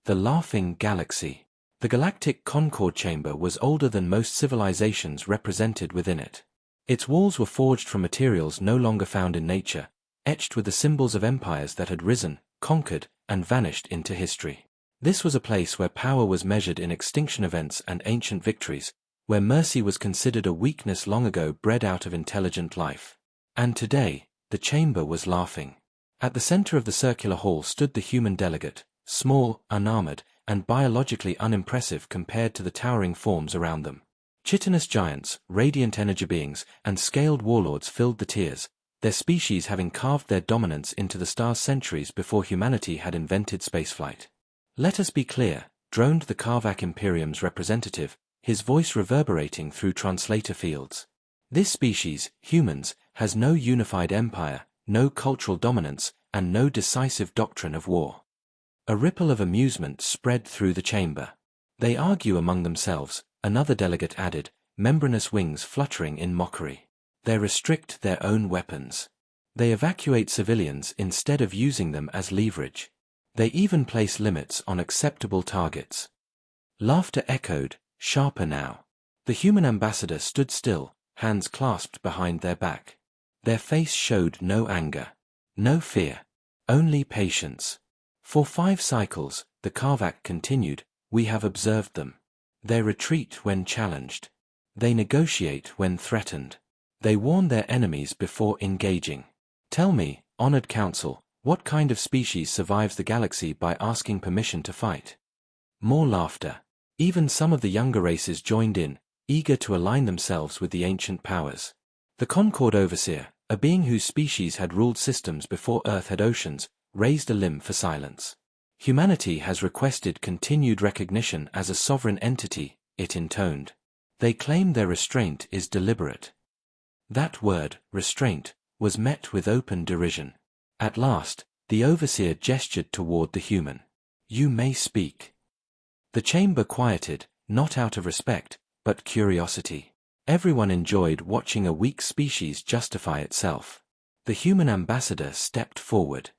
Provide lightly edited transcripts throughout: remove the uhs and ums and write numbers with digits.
The Laughing Galaxy. The galactic Concord chamber was older than most civilizations represented within it. Its walls were forged from materials no longer found in nature, etched with the symbols of empires that had risen, conquered, and vanished into history. This was a place where power was measured in extinction events and ancient victories, where mercy was considered a weakness long ago bred out of intelligent life. And today, the chamber was laughing. At the center of the circular hall stood the human delegate, small, unarmored, and biologically unimpressive compared to the towering forms around them. Chitinous giants, radiant energy beings, and scaled warlords filled the tiers, their species having carved their dominance into the stars centuries before humanity had invented spaceflight. "Let us be clear," droned the Karvak Imperium's representative, his voice reverberating through translator fields. "This species, humans, has no unified empire, no cultural dominance, and no decisive doctrine of war." A ripple of amusement spread through the chamber. "They argue among themselves," another delegate added, membranous wings fluttering in mockery. "They restrict their own weapons. They evacuate civilians instead of using them as leverage. They even place limits on acceptable targets." Laughter echoed, sharper now. The human ambassador stood still, hands clasped behind their back. Their face showed no anger, no fear, only patience. "For 5 cycles, the Karvak continued, we have observed them. They retreat when challenged. They negotiate when threatened. They warn their enemies before engaging. Tell me, honored council, what kind of species survives the galaxy by asking permission to fight?" More laughter. Even some of the younger races joined in, eager to align themselves with the ancient powers. The Concord Overseer, a being whose species had ruled systems before Earth had oceans, raised a limb for silence. "Humanity has requested continued recognition as a sovereign entity," it intoned. "They claim their restraint is deliberate." That word, restraint, was met with open derision. At last, the Overseer gestured toward the human. "You may speak." The chamber quieted, not out of respect, but curiosity. Everyone enjoyed watching a weak species justify itself. The human ambassador stepped forward.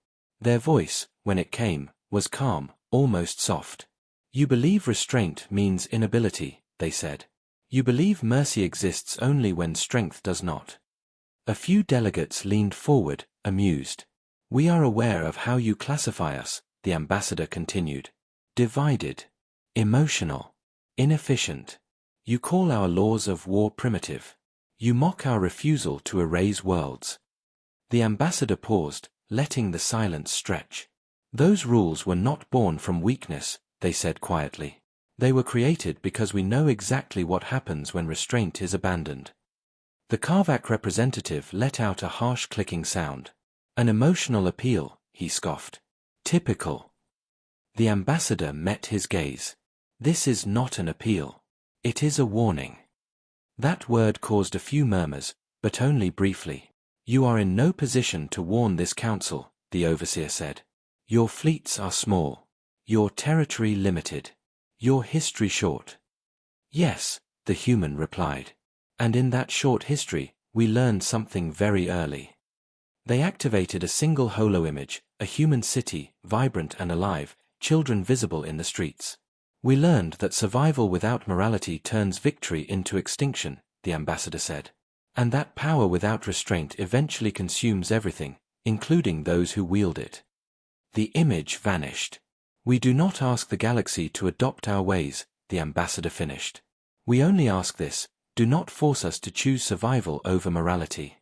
Their voice, when it came, was calm, almost soft. "You believe restraint means inability," they said. "You believe mercy exists only when strength does not." A few delegates leaned forward, amused. "We are aware of how you classify us," the ambassador continued. "Divided. Emotional. Inefficient. You call our laws of war primitive. You mock our refusal to erase worlds." The ambassador paused, letting the silence stretch. "Those rules were not born from weakness," they said quietly. "They were created because we know exactly what happens when restraint is abandoned." The Karvak representative let out a harsh clicking sound. "An emotional appeal," he scoffed. "Typical." The ambassador met his gaze. "This is not an appeal. It is a warning." That word caused a few murmurs, but only briefly. "You are in no position to warn this council," the Overseer said. "Your fleets are small. Your territory limited. Your history short." "Yes," the human replied. "And in that short history, we learned something very early." They activated a single holo image, a human city, vibrant and alive, children visible in the streets. "We learned that survival without morality turns victory into extinction," the ambassador said. "And that power without restraint eventually consumes everything, including those who wield it." The image vanished. "We do not ask the galaxy to adopt our ways," the ambassador finished. "We only ask this: do not force us to choose survival over morality."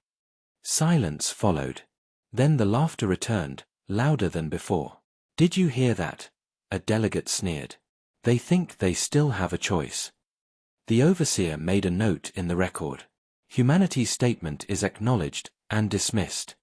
Silence followed. Then the laughter returned, louder than before. "Did you hear that?" a delegate sneered. "They think they still have a choice." The Overseer made a note in the record. Humanity's statement is acknowledged and dismissed.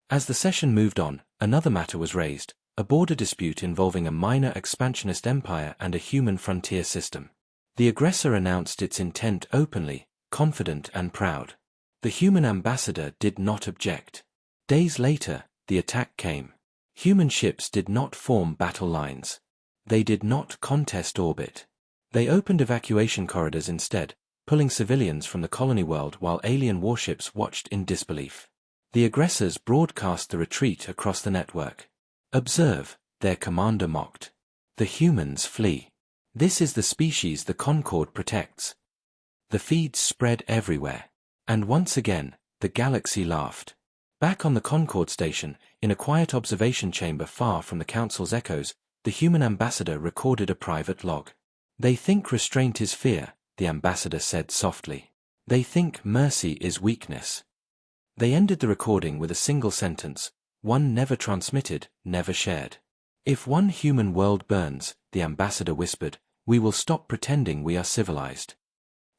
As the session moved on, another matter was raised, a border dispute involving a minor expansionist empire and a human frontier system. The aggressor announced its intent openly, confident and proud. The human ambassador did not object. Days later, the attack came. Human ships did not form battle lines. They did not contest orbit. They opened evacuation corridors instead, pulling civilians from the colony world while alien warships watched in disbelief. The aggressors broadcast the retreat across the network. "Observe," their commander mocked. The humans flee. This is the species the Concorde protects. The feeds spread everywhere. And once again, the galaxy laughed. Back on the Concorde station, in a quiet observation chamber far from the Council's echoes, the human ambassador recorded a private log. "They think restraint is fear," the ambassador said softly. "They think mercy is weakness." They ended the recording with a single sentence, one never transmitted, never shared. "If one human world burns," the ambassador whispered, "we will stop pretending we are civilized."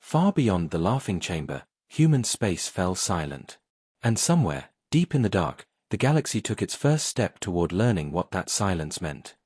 Far beyond the laughing chamber, human space fell silent. And somewhere, deep in the dark, the galaxy took its first step toward learning what that silence meant.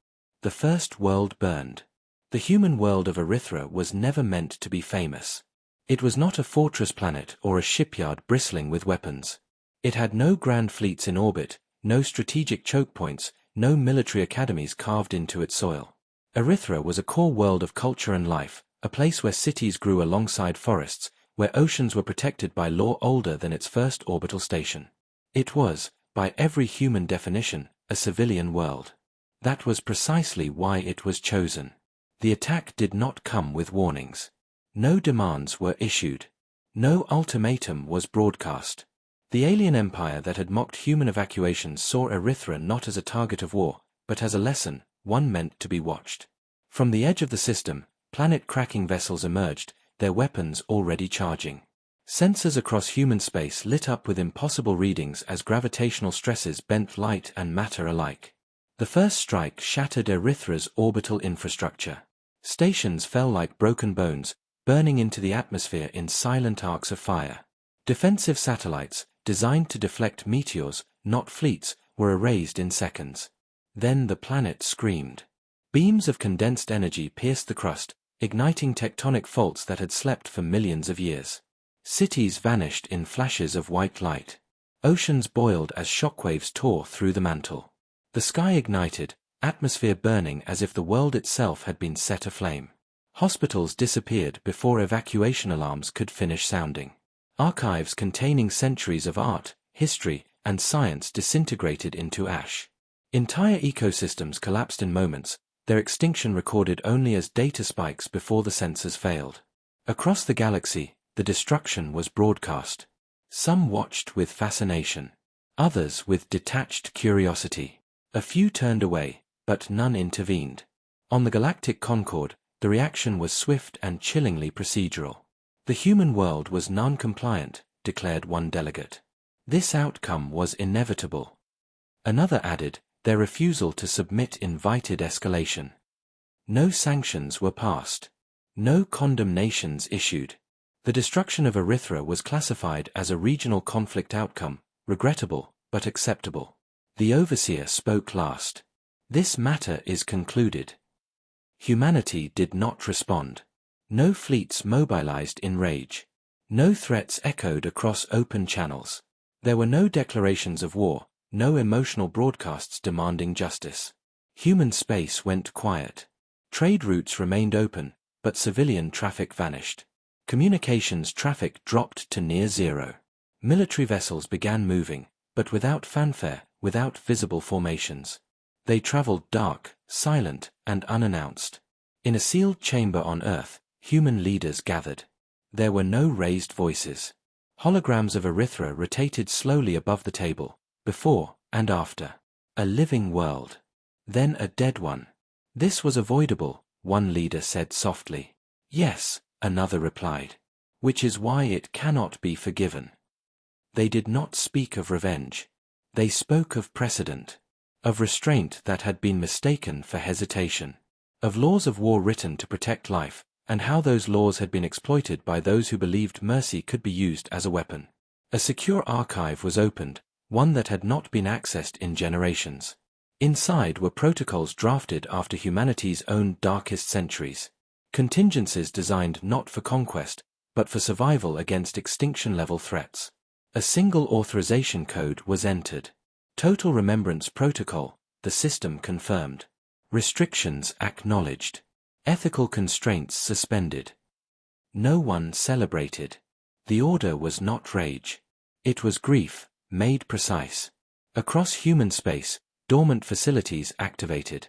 The first world burned. The human world of Erythra was never meant to be famous. It was not a fortress planet or a shipyard bristling with weapons. It had no grand fleets in orbit, no strategic choke points, no military academies carved into its soil. Erythra was a core world of culture and life, a place where cities grew alongside forests, where oceans were protected by law older than its first orbital station. It was, by every human definition, a civilian world. That was precisely why it was chosen. The attack did not come with warnings. No demands were issued. No ultimatum was broadcast. The alien empire that had mocked human evacuations saw Erythra not as a target of war, but as a lesson, one meant to be watched. From the edge of the system, planet-cracking vessels emerged, their weapons already charging. Sensors across human space lit up with impossible readings as gravitational stresses bent light and matter alike. The first strike shattered Erythra's orbital infrastructure. Stations fell like broken bones, burning into the atmosphere in silent arcs of fire. Defensive satellites, designed to deflect meteors, not fleets, were erased in seconds. Then the planet screamed. Beams of condensed energy pierced the crust, igniting tectonic faults that had slept for millions of years. Cities vanished in flashes of white light. Oceans boiled as shockwaves tore through the mantle. The sky ignited, atmosphere burning as if the world itself had been set aflame. Hospitals disappeared before evacuation alarms could finish sounding. Archives containing centuries of art, history, and science disintegrated into ash. Entire ecosystems collapsed in moments, their extinction recorded only as data spikes before the sensors failed. Across the galaxy, the destruction was broadcast. Some watched with fascination. Others with detached curiosity. A few turned away, but none intervened. On the galactic Concorde, the reaction was swift and chillingly procedural. The human world was non-compliant, declared one delegate. This outcome was inevitable. Another added, their refusal to submit invited escalation. No sanctions were passed. No condemnations issued. The destruction of Erythra was classified as a regional conflict outcome, regrettable, but acceptable. The overseer spoke last. "This matter is concluded." Humanity did not respond. No fleets mobilized in rage. No threats echoed across open channels. There were no declarations of war, no emotional broadcasts demanding justice. Human space went quiet. Trade routes remained open, but civilian traffic vanished. Communications traffic dropped to near zero. Military vessels began moving, but without fanfare, without visible formations. They traveled dark, silent, and unannounced. In a sealed chamber on Earth, human leaders gathered. There were no raised voices. Holograms of Erythra rotated slowly above the table, before and after. A living world. Then a dead one. "This was avoidable," one leader said softly. "Yes," another replied. "Which is why it cannot be forgiven." They did not speak of revenge. They spoke of precedent. Of restraint that had been mistaken for hesitation. Of laws of war written to protect life, and how those laws had been exploited by those who believed mercy could be used as a weapon. A secure archive was opened, one that had not been accessed in generations. Inside were protocols drafted after humanity's own darkest centuries. Contingencies designed not for conquest, but for survival against extinction-level threats. A single authorization code was entered. Total Remembrance Protocol, the system confirmed. Restrictions acknowledged. Ethical constraints suspended. No one celebrated. The order was not rage. It was grief, made precise. Across human space, dormant facilities activated.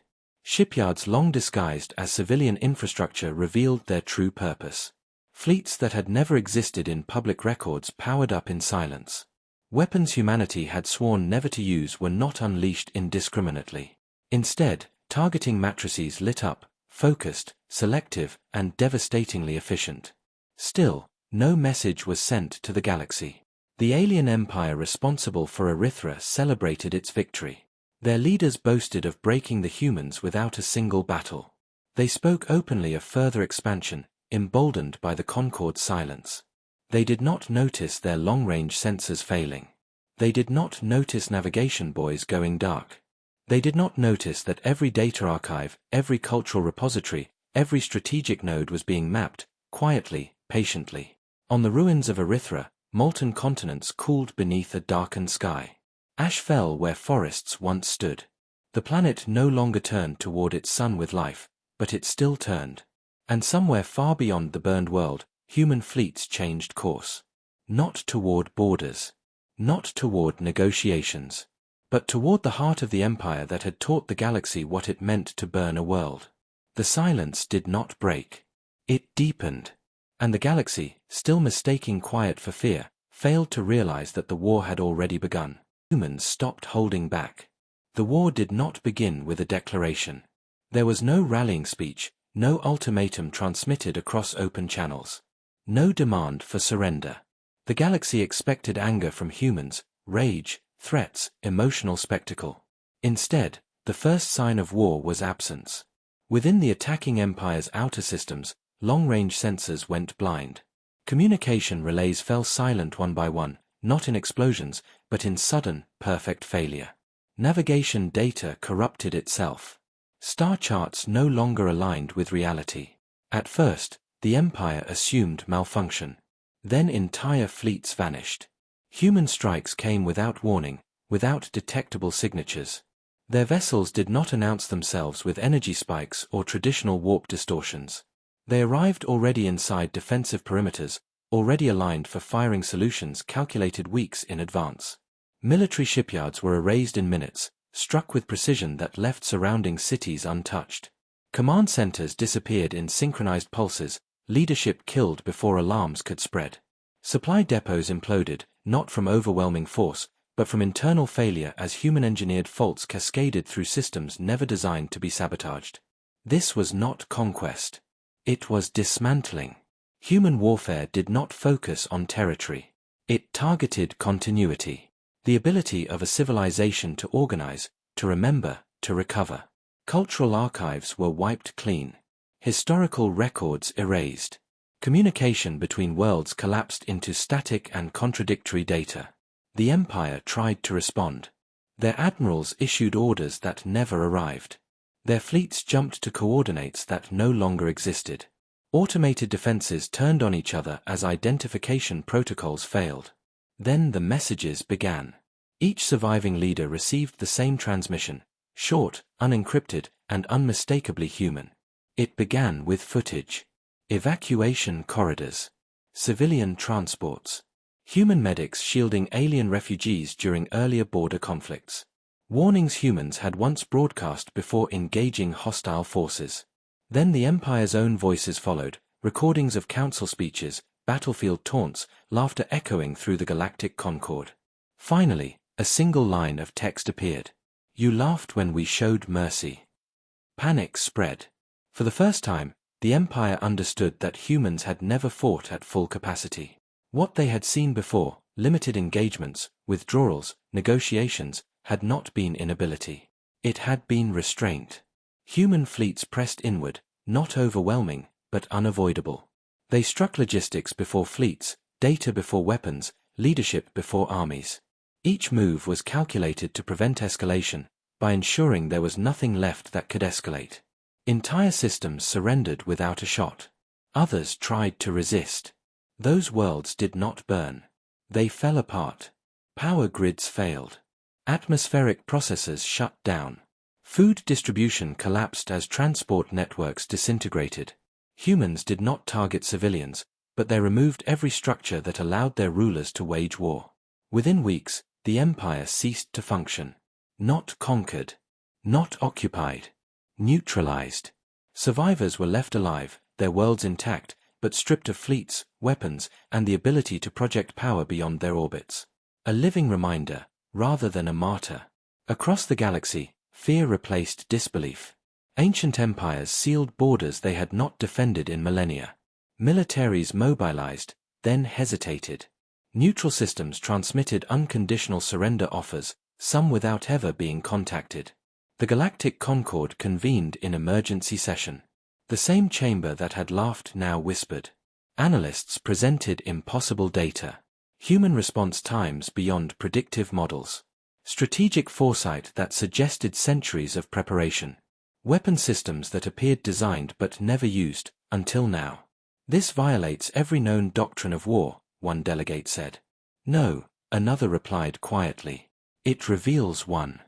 Shipyards long disguised as civilian infrastructure revealed their true purpose. Fleets that had never existed in public records powered up in silence. Weapons humanity had sworn never to use were not unleashed indiscriminately. Instead, targeting matrices lit up, focused, selective, and devastatingly efficient. Still, no message was sent to the galaxy. The alien empire responsible for Erythra celebrated its victory. Their leaders boasted of breaking the humans without a single battle. They spoke openly of further expansion, emboldened by the Concorde's silence. They did not notice their long-range sensors failing. They did not notice navigation buoys going dark. They did not notice that every data archive, every cultural repository, every strategic node was being mapped, quietly, patiently. On the ruins of Erythra, molten continents cooled beneath a darkened sky. Ash fell where forests once stood. The planet no longer turned toward its sun with life, but it still turned. And somewhere far beyond the burned world, human fleets changed course. Not toward borders. Not toward negotiations. But toward the heart of the empire that had taught the galaxy what it meant to burn a world. The silence did not break. It deepened. And the galaxy, still mistaking quiet for fear, failed to realize that the war had already begun. Humans stopped holding back. The war did not begin with a declaration. There was no rallying speech, no ultimatum transmitted across open channels. No demand for surrender. The galaxy expected anger from humans, rage, threats, emotional spectacle. Instead, the first sign of war was absence. Within the attacking empire's outer systems, long-range sensors went blind. Communication relays fell silent one by one, not in explosions, but in sudden, perfect failure. Navigation data corrupted itself. Star charts no longer aligned with reality. At first, the empire assumed malfunction. Then entire fleets vanished. Human strikes came without warning, without detectable signatures. Their vessels did not announce themselves with energy spikes or traditional warp distortions. They arrived already inside defensive perimeters, already aligned for firing solutions calculated weeks in advance. Military shipyards were erased in minutes, struck with precision that left surrounding cities untouched. Command centers disappeared in synchronized pulses, leadership killed before alarms could spread. Supply depots imploded, not from overwhelming force, but from internal failure as human-engineered faults cascaded through systems never designed to be sabotaged. This was not conquest. It was dismantling. Human warfare did not focus on territory. It targeted continuity. The ability of a civilization to organize, to remember, to recover. Cultural archives were wiped clean. Historical records erased. Communication between worlds collapsed into static and contradictory data. The empire tried to respond. Their admirals issued orders that never arrived. Their fleets jumped to coordinates that no longer existed. Automated defenses turned on each other as identification protocols failed. Then the messages began. Each surviving leader received the same transmission, short, unencrypted, and unmistakably human. It began with footage. Evacuation corridors. Civilian transports. Human medics shielding alien refugees during earlier border conflicts. Warnings humans had once broadcast before engaging hostile forces. Then the Empire's own voices followed, recordings of council speeches, battlefield taunts, laughter echoing through the galactic Concorde. Finally, a single line of text appeared. You laughed when we showed mercy. Panic spread. For the first time, the Empire understood that humans had never fought at full capacity. What they had seen before, limited engagements, withdrawals, negotiations, had not been inability. It had been restraint. Human fleets pressed inward, not overwhelming, but unavoidable. They struck logistics before fleets, data before weapons, leadership before armies. Each move was calculated to prevent escalation, by ensuring there was nothing left that could escalate. Entire systems surrendered without a shot. Others tried to resist. Those worlds did not burn. They fell apart. Power grids failed. Atmospheric processors shut down. Food distribution collapsed as transport networks disintegrated. Humans did not target civilians, but they removed every structure that allowed their rulers to wage war. Within weeks, the empire ceased to function. Not conquered. Not occupied. Neutralized. Survivors were left alive, their worlds intact, but stripped of fleets, weapons, and the ability to project power beyond their orbits. A living reminder, rather than a martyr. Across the galaxy, fear replaced disbelief. Ancient empires sealed borders they had not defended in millennia. Militaries mobilized, then hesitated. Neutral systems transmitted unconditional surrender offers, some without ever being contacted. The Galactic Concord convened in emergency session. The same chamber that had laughed now whispered. Analysts presented impossible data. Human response times beyond predictive models. Strategic foresight that suggested centuries of preparation. Weapon systems that appeared designed but never used, until now. This violates every known doctrine of war, one delegate said. No, another replied quietly. It reveals one.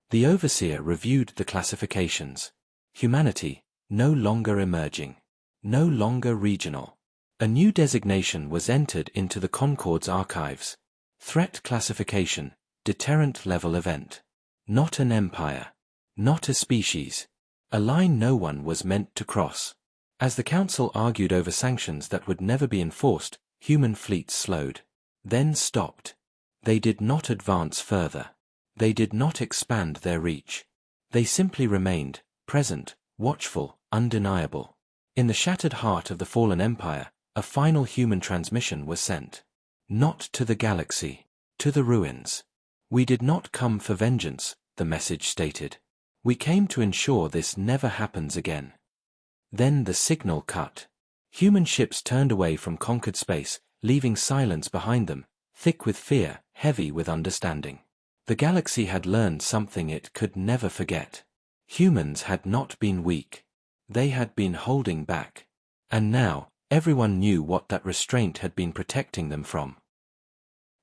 The overseer reviewed the classifications. Humanity, no longer emerging. No longer regional. A new designation was entered into the Concord's archives. Threat classification, deterrent level event. Not an empire. Not a species. A line no one was meant to cross. As the Council argued over sanctions that would never be enforced, human fleets slowed. Then stopped. They did not advance further. They did not expand their reach. They simply remained, present, watchful, undeniable. In the shattered heart of the fallen empire, a final human transmission was sent. Not to the galaxy. To the ruins. We did not come for vengeance, the message stated. We came to ensure this never happens again. Then the signal cut. Human ships turned away from conquered space, leaving silence behind them, thick with fear, heavy with understanding. The galaxy had learned something it could never forget. Humans had not been weak. They had been holding back. And now, everyone knew what that restraint had been protecting them from.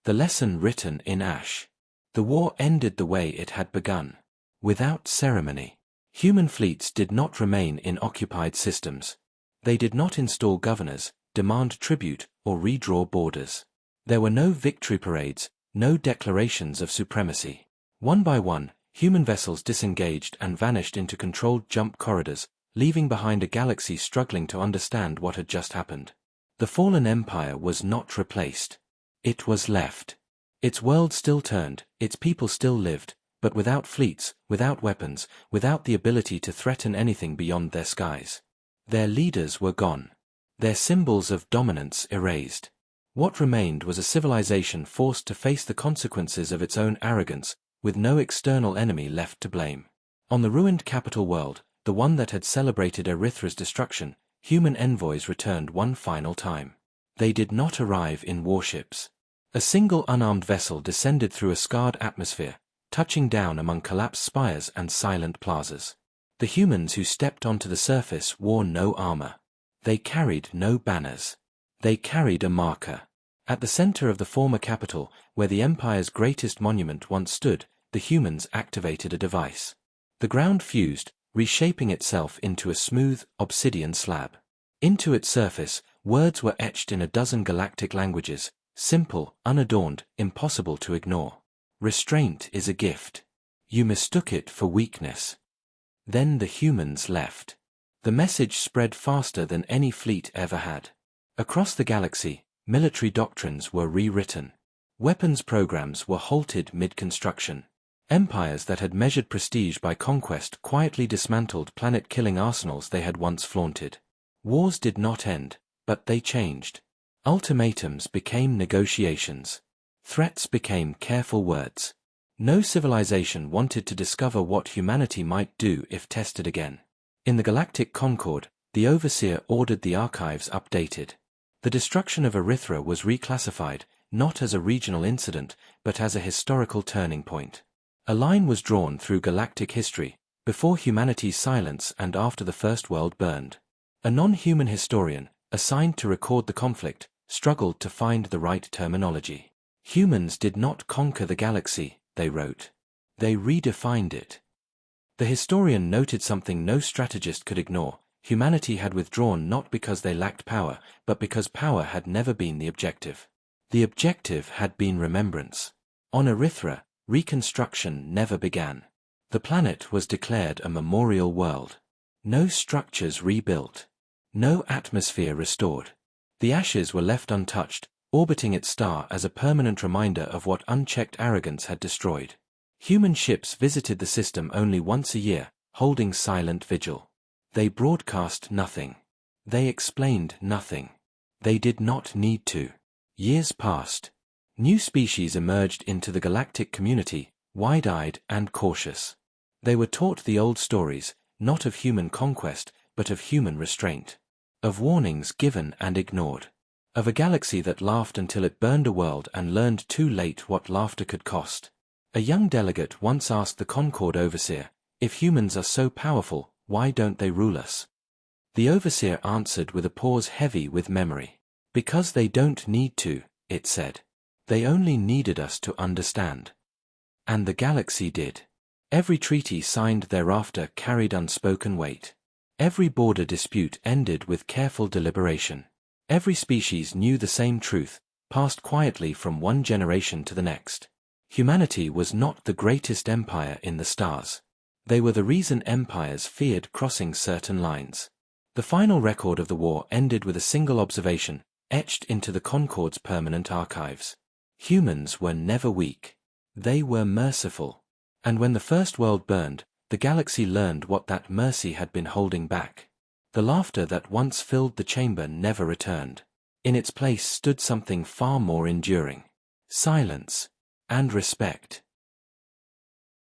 The lesson written in ash. The war ended the way it had begun. Without ceremony. Human fleets did not remain in occupied systems. They did not install governors, demand tribute, or redraw borders. There were no victory parades, no declarations of supremacy. One by one, human vessels disengaged and vanished into controlled jump corridors, leaving behind a galaxy struggling to understand what had just happened. The fallen empire was not replaced. It was left. Its world still turned, its people still lived, but without fleets, without weapons, without the ability to threaten anything beyond their skies. Their leaders were gone. Their symbols of dominance erased. What remained was a civilization forced to face the consequences of its own arrogance, with no external enemy left to blame. On the ruined capital world, the one that had celebrated Erythra's destruction, human envoys returned one final time. They did not arrive in warships. A single unarmed vessel descended through a scarred atmosphere, touching down among collapsed spires and silent plazas. The humans who stepped onto the surface wore no armor. They carried no banners. They carried a marker. At the center of the former capital, where the Empire's greatest monument once stood, the humans activated a device. The ground fused, reshaping itself into a smooth, obsidian slab. Into its surface, words were etched in a dozen galactic languages, simple, unadorned, impossible to ignore. Restraint is a gift. You mistook it for weakness. Then the humans left. The message spread faster than any fleet ever had. Across the galaxy, military doctrines were rewritten. Weapons programs were halted mid-construction. Empires that had measured prestige by conquest quietly dismantled planet-killing arsenals they had once flaunted. Wars did not end, but they changed. Ultimatums became negotiations. Threats became careful words. No civilization wanted to discover what humanity might do if tested again. In the Galactic Concord, the Overseer ordered the archives updated. The destruction of Erythra was reclassified, not as a regional incident, but as a historical turning point. A line was drawn through galactic history, before humanity's silence and after the First World burned. A non-human historian, assigned to record the conflict, struggled to find the right terminology. Humans did not conquer the galaxy, they wrote. They redefined it. The historian noted something no strategist could ignore. Humanity had withdrawn not because they lacked power, but because power had never been the objective. The objective had been remembrance. On Erythra, reconstruction never began. The planet was declared a memorial world. No structures rebuilt. No atmosphere restored. The ashes were left untouched, orbiting its star as a permanent reminder of what unchecked arrogance had destroyed. Human ships visited the system only once a year, holding silent vigil. They broadcast nothing. They explained nothing. They did not need to. Years passed. New species emerged into the galactic community, wide-eyed and cautious. They were taught the old stories, not of human conquest, but of human restraint. Of warnings given and ignored. Of a galaxy that laughed until it burned a world and learned too late what laughter could cost. A young delegate once asked the Concord overseer, "If humans are so powerful, why don't they rule us?" The overseer answered with a pause heavy with memory. "Because they don't need to," it said. "They only needed us to understand." And the galaxy did. Every treaty signed thereafter carried unspoken weight. Every border dispute ended with careful deliberation. Every species knew the same truth, passed quietly from one generation to the next. Humanity was not the greatest empire in the stars. They were the reason empires feared crossing certain lines. The final record of the war ended with a single observation, etched into the Concord's permanent archives. Humans were never weak. They were merciful. And when the First World burned, the galaxy learned what that mercy had been holding back. The laughter that once filled the chamber never returned. In its place stood something far more enduring. Silence. And respect.